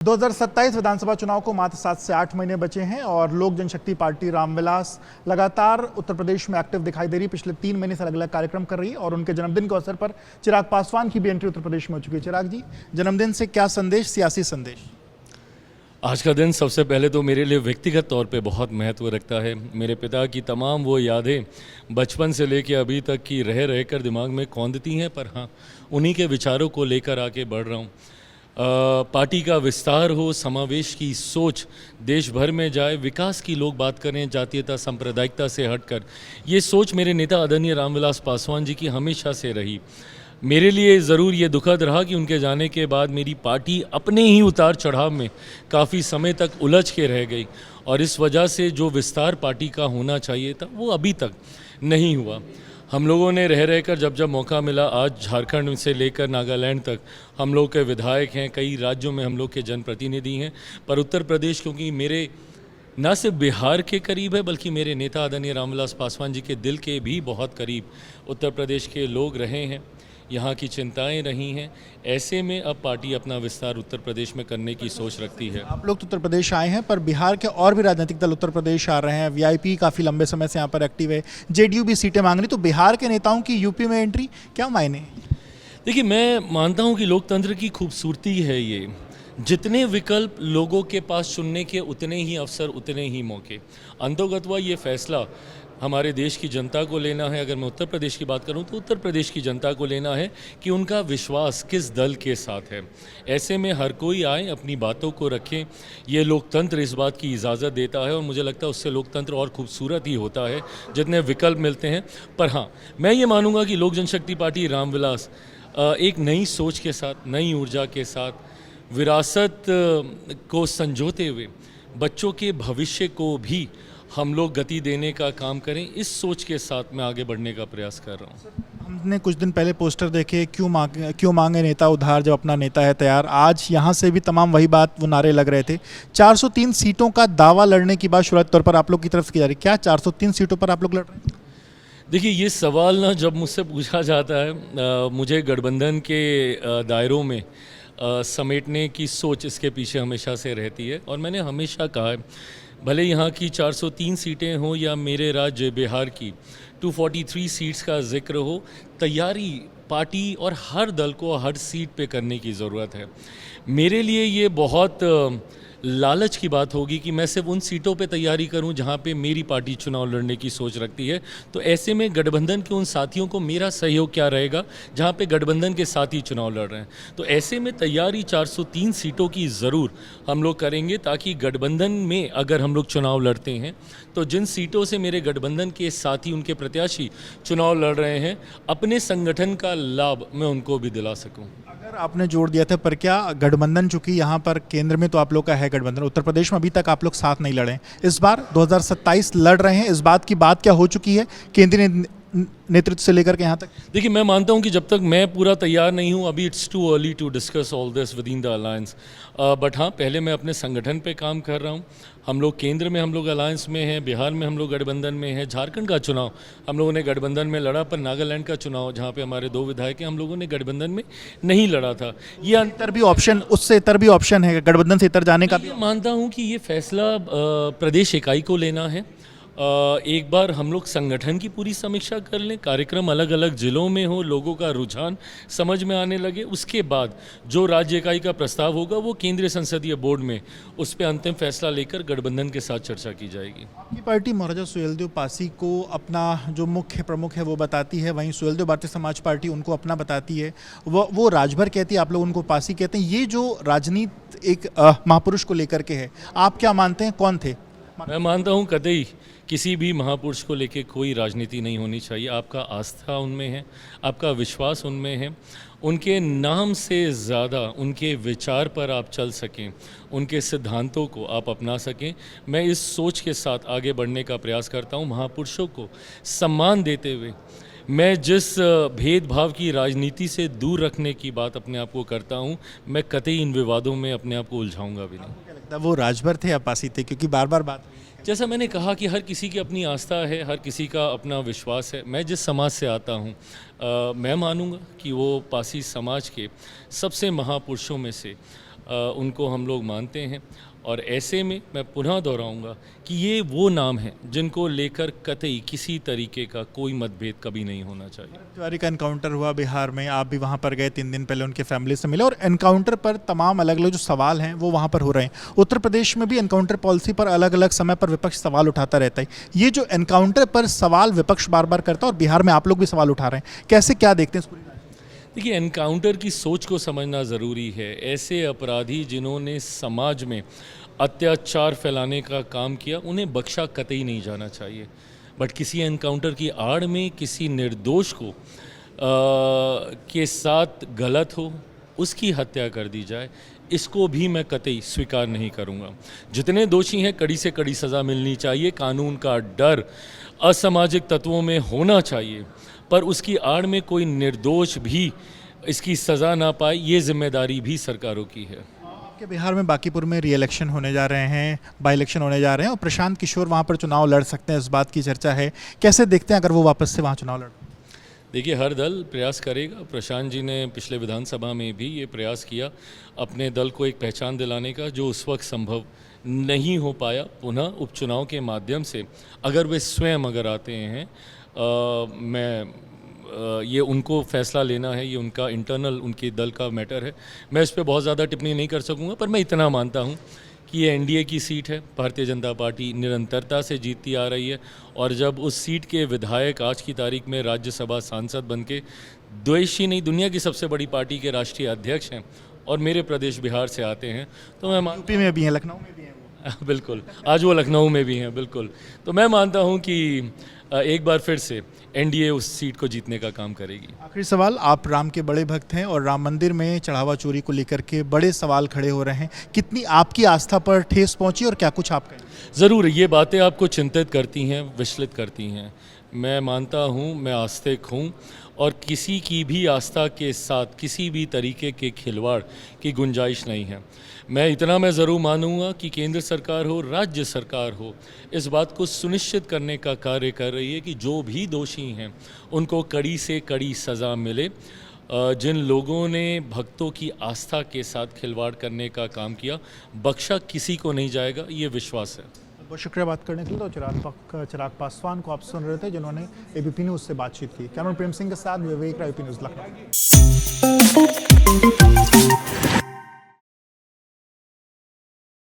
2027 विधानसभा चुनाव को मात्र 7 से 8 महीने बचे हैं और लोक जनशक्ति पार्टी रामविलास लगातार उत्तर प्रदेश में एक्टिव दिखाई दे रही है। पिछले 3 महीने से अलग अलग कार्यक्रम कर रही है और उनके जन्मदिन के अवसर पर चिराग पासवान की भी एंट्री उत्तर प्रदेश में हो चुकी है। चिराग जी, जन्मदिन से क्या संदेश, सियासी संदेश? आज का दिन सबसे पहले तो मेरे लिए व्यक्तिगत तौर पे बहुत महत्व रखता है। मेरे पिता की तमाम वो यादें बचपन से लेकर अभी तक की रह रह कर दिमाग में कौंधती हैं, पर हाँ, उन्हीं के विचारों को लेकर आगे बढ़ रहा हूँ। पार्टी का विस्तार हो, समावेश की सोच देश भर में जाए, विकास की लोग बात करें जातीयता सांप्रदायिकता से हटकर, ये सोच मेरे नेता आदरणीय रामविलास पासवान जी की हमेशा से रही। मेरे लिए ज़रूर ये दुखद रहा कि उनके जाने के बाद मेरी पार्टी अपने ही उतार चढ़ाव में काफ़ी समय तक उलझ के रह गई और इस वजह से जो विस्तार पार्टी का होना चाहिए था वो अभी तक नहीं हुआ। हम लोगों ने रह रहकर जब मौका मिला, आज झारखंड से लेकर नागालैंड तक हम लोग के विधायक हैं, कई राज्यों में हम लोग के जनप्रतिनिधि हैं, पर उत्तर प्रदेश क्योंकि मेरे न सिर्फ बिहार के करीब है बल्कि मेरे नेता आदरणीय रामविलास पासवान जी के दिल के भी बहुत करीब उत्तर प्रदेश के लोग रहे हैं, यहाँ की चिंताएं रही हैं। ऐसे में अब पार्टी अपना विस्तार उत्तर प्रदेश में करने की सोच रखती है। आप लोग तो उत्तर प्रदेश आए हैं, पर बिहार के और भी राजनीतिक दल उत्तर प्रदेश आ रहे हैं। वीआईपी काफ़ी लंबे समय से यहाँ पर एक्टिव है, जेडीयू भी सीटें मांग रही, तो बिहार के नेताओं की यूपी में एंट्री क्या मायने? देखिए, मैं मानता हूँ कि लोकतंत्र की खूबसूरती है ये, जितने विकल्प लोगों के पास चुनने के उतने ही अवसर, उतने ही मौके। अंतोगत्वा ये फैसला हमारे देश की जनता को लेना है। अगर मैं उत्तर प्रदेश की बात करूं तो उत्तर प्रदेश की जनता को लेना है कि उनका विश्वास किस दल के साथ है। ऐसे में हर कोई आए, अपनी बातों को रखें, ये लोकतंत्र इस बात की इजाज़त देता है और मुझे लगता है उससे लोकतंत्र और खूबसूरत ही होता है जितने विकल्प मिलते हैं। पर हाँ, मैं ये मानूंगा कि लोक जनशक्ति पार्टी रामविलास एक नई सोच के साथ, नई ऊर्जा के साथ, विरासत को संजोते हुए बच्चों के भविष्य को भी हम लोग गति देने का काम करें, इस सोच के साथ मैं आगे बढ़ने का प्रयास कर रहा हूँ। हमने कुछ दिन पहले पोस्टर देखे, क्यों मांगे नेता उधार जब अपना नेता है तैयार। आज यहाँ से भी तमाम वही बात, वो नारे लग रहे थे। 403 सीटों का दावा लड़ने की बात शुरुआत तौर पर आप लोग की तरफ से की जा रही है। क्या 403 सीटों पर आप लोग लड़ रहे हैं? देखिए, ये सवाल ना जब मुझसे पूछा जाता है, मुझे गठबंधन के दायरों में समेटने की सोच इसके पीछे हमेशा से रहती है और मैंने हमेशा कहा है, भले यहाँ की 403 सीटें हों या मेरे राज्य बिहार की 243 सीट्स का जिक्र हो, तैयारी पार्टी और हर दल को हर सीट पे करने की ज़रूरत है। मेरे लिए ये बहुत लालच की बात होगी कि मैं सिर्फ उन सीटों पे तैयारी करूं जहां पे मेरी पार्टी चुनाव लड़ने की सोच रखती है। तो ऐसे में गठबंधन के उन साथियों को मेरा सहयोग क्या रहेगा जहां पे गठबंधन के साथी चुनाव लड़ रहे हैं। तो ऐसे में तैयारी 403 सीटों की ज़रूर हम लोग करेंगे, ताकि गठबंधन में अगर हम लोग चुनाव लड़ते हैं तो जिन सीटों से मेरे गठबंधन के साथी, उनके प्रत्याशी चुनाव लड़ रहे हैं, अपने संगठन का लाभ मैं उनको भी दिला सकूँ। अगर आपने जोड़ दिया था, पर क्या गठबंधन, चूंकि यहाँ पर केंद्र में तो आप लोग का है गठबंधन, उत्तर प्रदेश में अभी तक आप लोग साथ नहीं लड़े, इस बार 2027 लड़ रहे हैं, इस बात की बात क्या हो चुकी है केंद्रीय नेतृत्व से लेकर के यहाँ तक? देखिए, मैं मानता हूँ कि जब तक मैं पूरा तैयार नहीं हूँ, अभी it's too early to discuss all this with in the alliance. But हाँ, पहले मैं अपने संगठन पे काम कर रहा हूँ। हम लोग केंद्र में हम लोग अलायंस में हैं, बिहार में हम लोग गठबंधन में हैं, झारखंड का चुनाव हम लोगों ने गठबंधन में लड़ा, पर नागालैंड का चुनाव जहाँ पे हमारे 2 विधायक हैं, हम लोगों ने गठबंधन में नहीं लड़ा था। ये इतर भी ऑप्शन, उससे इतर भी ऑप्शन है, गठबंधन से इतर जाने का भी? मानता हूँ कि ये फैसला प्रदेश इकाई को लेना है। एक बार हम लोग संगठन की पूरी समीक्षा कर लें, कार्यक्रम अलग अलग जिलों में हो, लोगों का रुझान समझ में आने लगे, उसके बाद जो राज्य इकाई का प्रस्ताव होगा वो केंद्रीय संसदीय बोर्ड में उस पर अंतिम फैसला लेकर गठबंधन के साथ चर्चा की जाएगी। आपकी पार्टी महाराजा सुहेलदेव पासी को अपना जो मुख्य प्रमुख है वो बताती है, वहीं सुहेलदेव भारतीय समाज पार्टी उनको अपना बताती है, वो राजभर कहती है, आप लोग उनको पासी कहते हैं। ये जो राजनीति एक महापुरुष को लेकर के है, आप क्या मानते हैं, कौन थे? मैं मानता हूँ कतई किसी भी महापुरुष को लेके कोई राजनीति नहीं होनी चाहिए। आपका आस्था उनमें है, आपका विश्वास उनमें है, उनके नाम से ज़्यादा उनके विचार पर आप चल सकें, उनके सिद्धांतों को आप अपना सकें। मैं इस सोच के साथ आगे बढ़ने का प्रयास करता हूँ। महापुरुषों को सम्मान देते हुए मैं जिस भेदभाव की राजनीति से दूर रखने की बात अपने आप को करता हूँ, मैं कतई इन विवादों में अपने आप को उलझाऊंगा भी नहीं। क्या लगता है वो राजभर थे या पासी थे? क्योंकि बार बार बात, जैसा मैंने कहा कि हर किसी की अपनी आस्था है, हर किसी का अपना विश्वास है। मैं जिस समाज से आता हूँ, मैं मानूंगा कि वो पासी समाज के सबसे महापुरुषों में से उनको हम लोग मानते हैं। और ऐसे में मैं पुनः दोहराऊंगा कि ये वो नाम हैं जिनको लेकर कतई किसी तरीके का कोई मतभेद कभी नहीं होना चाहिए। तिवारी का एनकाउंटर हुआ बिहार में, आप भी वहां पर गए, 3 दिन पहले उनके फैमिली से मिले और एनकाउंटर पर तमाम अलग अलग जो सवाल हैं वो वहां पर हो रहे हैं। उत्तर प्रदेश में भी एनकाउंटर पॉलिसी पर अलग अलग समय पर विपक्ष सवाल उठाता रहता है। ये जो एनकाउंटर पर सवाल विपक्ष बार बार करता है और बिहार में आप लोग भी सवाल उठा रहे हैं, कैसे क्या देखते हैं इस पूरी? देखिए, एनकाउंटर की सोच को समझना ज़रूरी है। ऐसे अपराधी जिन्होंने समाज में अत्याचार फैलाने का काम किया, उन्हें बख्शा कतई नहीं जाना चाहिए। बट किसी एनकाउंटर की आड़ में किसी निर्दोष को के साथ गलत हो, उसकी हत्या कर दी जाए, इसको भी मैं कतई स्वीकार नहीं करूँगा। जितने दोषी हैं, कड़ी से कड़ी सज़ा मिलनी चाहिए। कानून का डर असामाजिक तत्वों में होना चाहिए, पर उसकी आड़ में कोई निर्दोष भी इसकी सज़ा ना पाए, ये जिम्मेदारी भी सरकारों की है। आपके बिहार में बांकीपुर में री इलेक्शन होने जा रहे हैं, बाई इलेक्शन होने जा रहे हैं और प्रशांत किशोर वहां पर चुनाव लड़ सकते हैं, इस बात की चर्चा है। कैसे देखते हैं अगर वो वापस से वहां चुनाव लड़? देखिए, हर दल प्रयास करेगा। प्रशांत जी ने पिछले विधानसभा में भी ये प्रयास किया अपने दल को एक पहचान दिलाने का, जो उस वक्त संभव नहीं हो पाया। पुनः उपचुनाव के माध्यम से अगर वे स्वयं अगर आते हैं, ये उनको फैसला लेना है, ये उनका इंटरनल उनके दल का मैटर है। मैं इस पर बहुत ज़्यादा टिप्पणी नहीं कर सकूँगा, पर मैं इतना मानता हूँ कि ये एनडीए की सीट है। भारतीय जनता पार्टी निरंतरता से जीतती आ रही है और जब उस सीट के विधायक आज की तारीख में राज्यसभा सांसद बनके देश ही नहीं दुनिया की सबसे बड़ी पार्टी के राष्ट्रीय अध्यक्ष हैं और मेरे प्रदेश बिहार से आते हैं, तो मैं यूपी में भी हैं, लखनऊ में भी हैं वो। बिल्कुल, आज वो लखनऊ में भी हैं। बिल्कुल, तो मैं मानता हूँ कि एक बार फिर से एनडीए उस सीट को जीतने का काम करेगी। आखिरी सवाल, आप राम के बड़े भक्त हैं और राम मंदिर में चढ़ावा चोरी को लेकर के बड़े सवाल खड़े हो रहे हैं, कितनी आपकी आस्था पर ठेस पहुंची और क्या कुछ आप कहें? ज़रूर, ये बातें आपको चिंतित करती हैं, विचलित करती हैं। मैं मानता हूँ, मैं आस्तिक हूँ और किसी की भी आस्था के साथ किसी भी तरीके के खिलवाड़ की गुंजाइश नहीं है। मैं ज़रूर मानूंगा कि केंद्र सरकार हो, राज्य सरकार हो, इस बात को सुनिश्चित करने का कार्य कर रही है कि जो भी दोषी हैं उनको कड़ी से कड़ी सज़ा मिले। जिन लोगों ने भक्तों की आस्था के साथ खिलवाड़ करने का काम किया, बख्शा किसी को नहीं जाएगा, ये विश्वास है। बहुत शुक्रिया बात करने के लिए। तो चिराग पासवान को आप सुन रहे थे, जिन्होंने एबीपी न्यूज़ से बातचीत की। कैमरा प्रेम सिंह के साथ विवेक राय, एबीपी न्यूज़ लखनऊ।